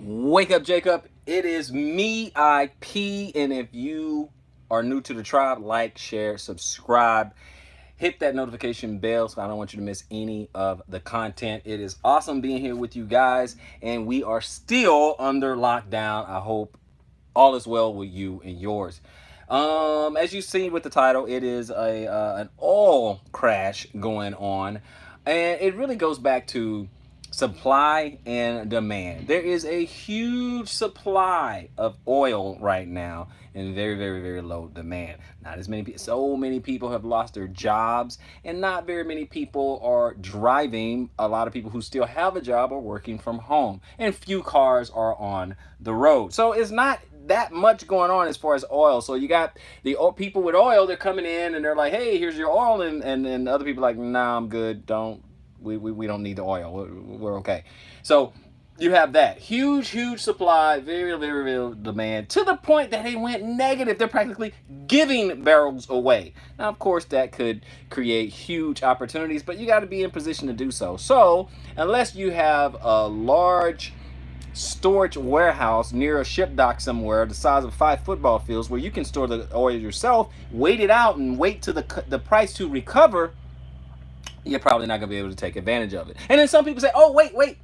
Wake up, Jacob. It is me, IP. And if you are new to the tribe, like, share, subscribe, hit that notification bell so I don't want you to miss any of the content. It is awesome being here with you guys, and we are still under lockdown. I hope all is well with you and yours. As you see with the title, it is an oil crash going on, and it really goes back to supply and demand. There is a huge supply of oil right now and very, very, very low demand. Not as many, so many people have lost their jobs, and not very many people are driving. A lot of people who still have a job are working from home, and few cars are on the road. So it's not that much going on as far as oil. So you got the people with oil, they're coming in and they're like, hey, here's your oil, and other people are like, nah, I'm good, don't we don't need the oil, we're okay. So you have that huge supply, very, very real demand, to the point that they went negative. They're practically giving barrels away. Now, of course, that could create huge opportunities, but you got to be in position to do so. So unless you have a large storage warehouse near a ship dock somewhere the size of 5 football fields where you can store the oil yourself, wait it out and wait to the price to recover, you're probably not going to be able to take advantage of it. And then some people say, oh, wait,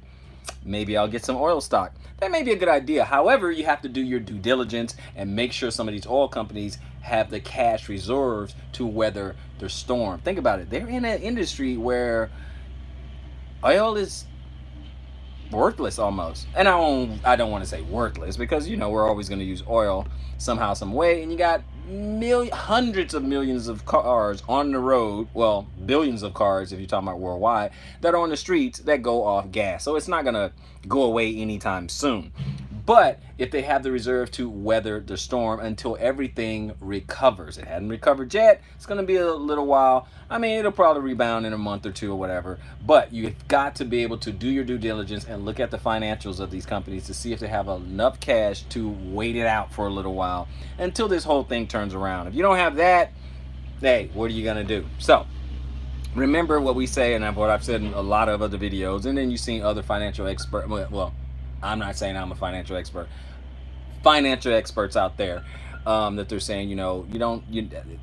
maybe I'll get some oil stock. That may be a good idea. However, you have to do your due diligence and make sure some of these oil companies have the cash reserves to weather the storm. Think about it. They're in an industry where oil is worthless almost. And I don't want to say worthless, because we're always going to use oil somehow, some way. And you got hundreds of millions of cars on the road, well, billions of cars if you're talking about worldwide, that are on the streets that go off gas. So it's not going to go away anytime soon. But if they have the reserve to weather the storm until everything recovers, it hadn't recovered yet. It's going to be a little while. I mean, it'll probably rebound in a month or two or whatever. But you've got to be able to do your due diligence and look at the financials of these companies to see if they have enough cash to wait it out for a little while until this whole thing turns around. If you don't have that, hey, what are you going to do? So remember what we say, and what I've said in a lot of other videos, and then you've seen other financial experts. Well, I'm not saying I'm a financial expert. Financial experts out there that they're saying,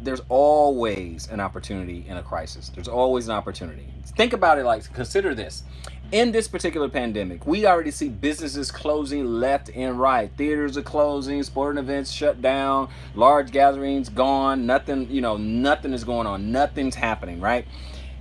there's always an opportunity in a crisis. There's always an opportunity. Think about it, like, consider this. In this particular pandemic, we already see businesses closing left and right. Theaters are closing, sporting events shut down, large gatherings gone. Nothing is going on. Nothing's happening, right?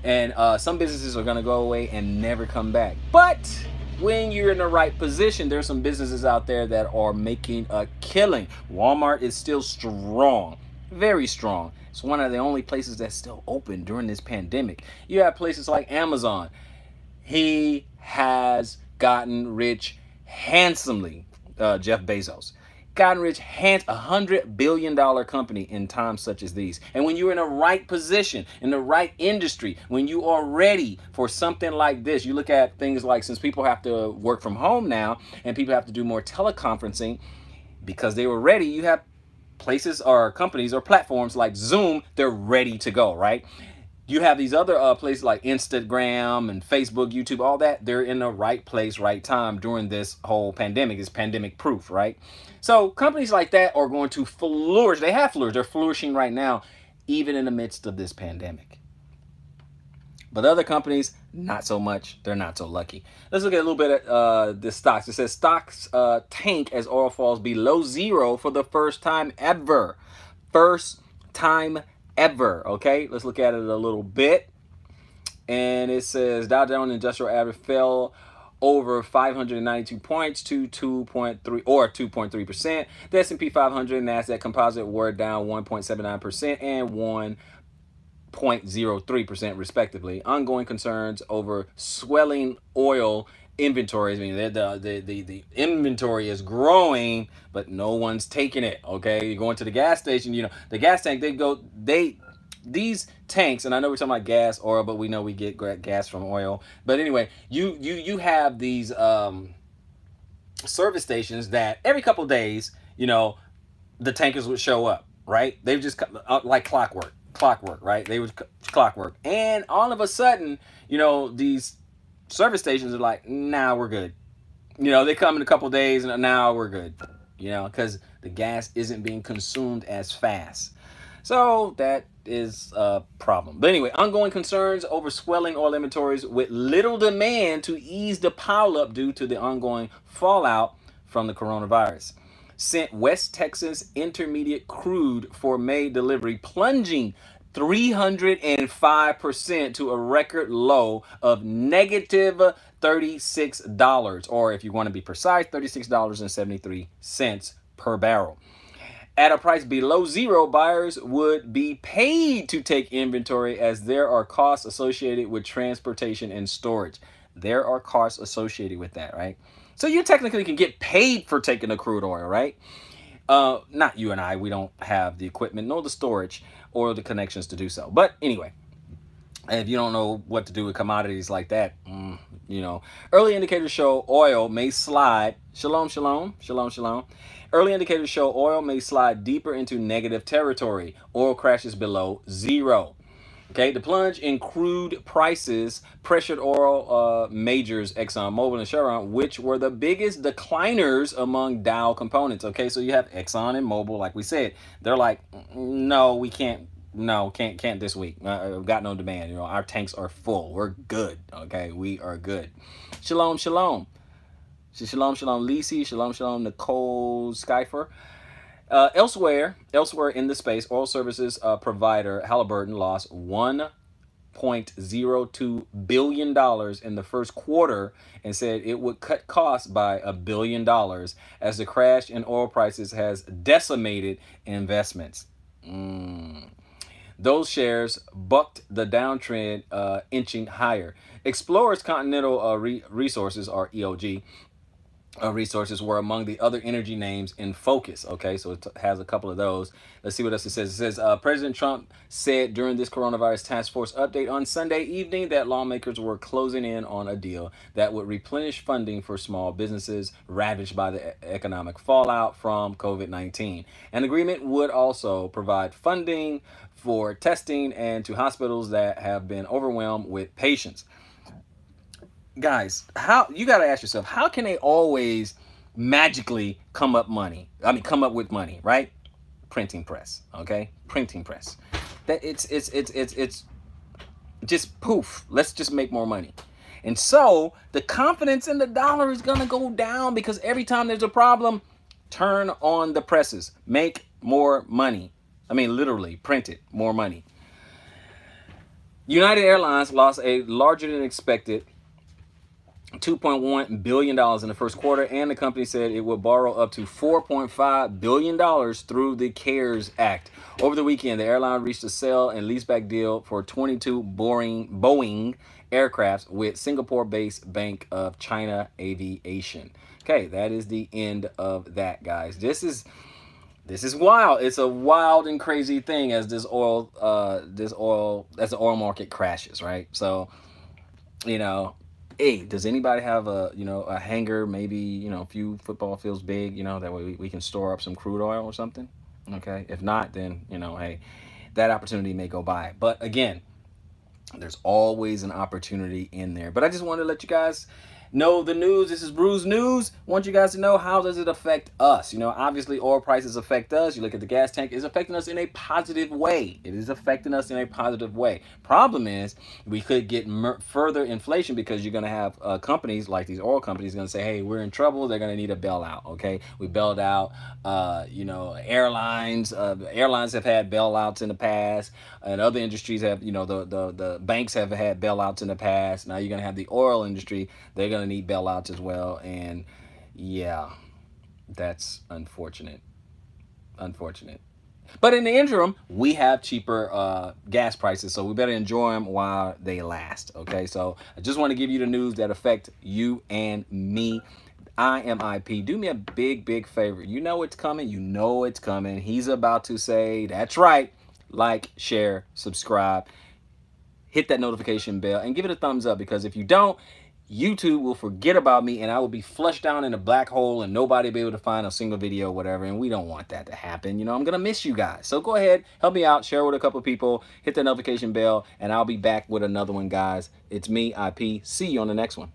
And some businesses are going to go away and never come back. But when you're in the right position, there's some businesses out there that are making a killing. Walmart is still strong, very strong. It's one of the only places that's still open during this pandemic. You have places like Amazon. He has gotten rich handsomely, Jeff Bezos. Gotten rich, $100 billion company in times such as these. And when you're in a right position, in the right industry, when you are ready for something like this, you look at things like, since people have to work from home now and people have to do more teleconferencing, because they were ready, you have places or companies or platforms like Zoom, they're ready to go, right? You have these other places like Instagram and Facebook, YouTube, all that. They're in the right place, right time during this whole pandemic. It's pandemic proof, right? So companies like that are going to flourish. They have flourished. They're flourishing right now, even in the midst of this pandemic. But other companies, not so much. They're not so lucky. Let's look at a little bit at the stocks. It says stocks tank as oil falls below zero for the first time ever. First time ever. Okay, let's look at it a little bit. And it says Dow Jones Industrial Average fell over 592 points to 2.3%. The S&P 500 and Nasdaq Composite were down 1.79% and 1.03% respectively. Ongoing concerns over swelling oil inventories. I mean, the inventory is growing, but no one's taking it. Okay, you're going to the gas station. The gas tank. These tanks, and I know we're talking about gas, oil, but we know we get gas from oil. But anyway, you have these service stations that every couple of days, the tankers would show up, right? They would just like clockwork, right? They would clockwork, and all of a sudden, these service stations are like, nah, we're good. They come in a couple days and now we're good. Because the gas isn't being consumed as fast. So that is a problem. But anyway, ongoing concerns over swelling oil inventories with little demand to ease the pileup due to the ongoing fallout from the coronavirus sent West Texas Intermediate crude for May delivery plunging 305% to a record low of negative $36, or if you want to be precise, $36.73 per barrel. At a price below zero, buyers would be paid to take inventory as there are costs associated with transportation and storage. There are costs associated with that, right? So you technically can get paid for taking the crude oil, right? Not you and I. We don't have the equipment, nor the storage, or the connections to do so. But anyway, if you don't know what to do with commodities like that, early indicators show oil may slide. Shalom, shalom, shalom, shalom. Early indicators show oil may slide deeper into negative territory. Oil crashes below zero. Okay, the plunge in crude prices pressured oil majors ExxonMobil and Chevron, which were the biggest decliners among Dow components. Okay, so you have Exxon and Mobil, like we said, they're like, no, we can't. No, can't this week. We've got no demand. Our tanks are full. We're good. Okay, we are good. Shalom, shalom. Shalom, shalom, Lisi. Shalom, shalom, Nicole Skyfer. Elsewhere in the space, oil services provider Halliburton lost $1.02 billion in the first quarter and said it would cut costs by $1 billion as the crash in oil prices has decimated investments. Those shares bucked the downtrend, inching higher. Explorers Continental Resources, or EOG, resources were among the other energy names in focus. Okay, so it has a couple of those. Let's see what else it says. It says President Trump said during this coronavirus task force update on Sunday evening that lawmakers were closing in on a deal that would replenish funding for small businesses ravaged by the economic fallout from COVID-19. An agreement would also provide funding for testing and to hospitals that have been overwhelmed with patients. Guys, how you got to ask yourself, how can they always magically come up with money, right? Printing press, okay? Printing press. That it's just poof. Let's just make more money. And so the confidence in the dollar is going to go down because every time there's a problem, turn on the presses, make more money. I mean, literally print it, more money. United Airlines lost a larger than expected $2.1 billion in the first quarter, and the company said it would borrow up to $4.5 billion through the CARES Act. Over the weekend, the airline reached a sale and leaseback deal for 22 Boeing aircrafts with Singapore-based Bank of China Aviation. Okay, that is the end of that, guys. This is wild. It's a wild and crazy thing as the oil market crashes, right? So, hey, does anybody have a hangar, maybe, a few football fields big, that way we can store up some crude oil or something? Okay. If not, then, hey, that opportunity may go by. But again, there's always an opportunity in there. But I just wanted to let you guys know the news. This is Brews News. I want you guys to know, how does it affect us? Obviously oil prices affect us. You look at the gas tank, it's affecting us in a positive way. It is affecting us in a positive way. Problem is, we could get further inflation because you're going to have companies like these oil companies going to say, hey, we're in trouble. They're going to need a bailout. Okay. We bailed out, airlines. Airlines have had bailouts in the past, and other industries have, the banks have had bailouts in the past. Now you're going to have the oil industry. They're going to need bailouts as well. And yeah, that's unfortunate. But in the interim, we have cheaper gas prices, so we better enjoy them while they last. Okay, so I just want to give you the news that affect you and me. I am IP. Do me a big favor. You know it's coming. He's about to say, that's right. Like, share, subscribe, hit that notification bell, and give it a thumbs up, because if you don't, YouTube will forget about me and I will be flushed down in a black hole and nobody will be able to find a single video or whatever. And we don't want that to happen. I'm going to miss you guys. So go ahead, help me out, share with a couple of people, hit that notification bell, and I'll be back with another one, guys. It's me, IP. See you on the next one.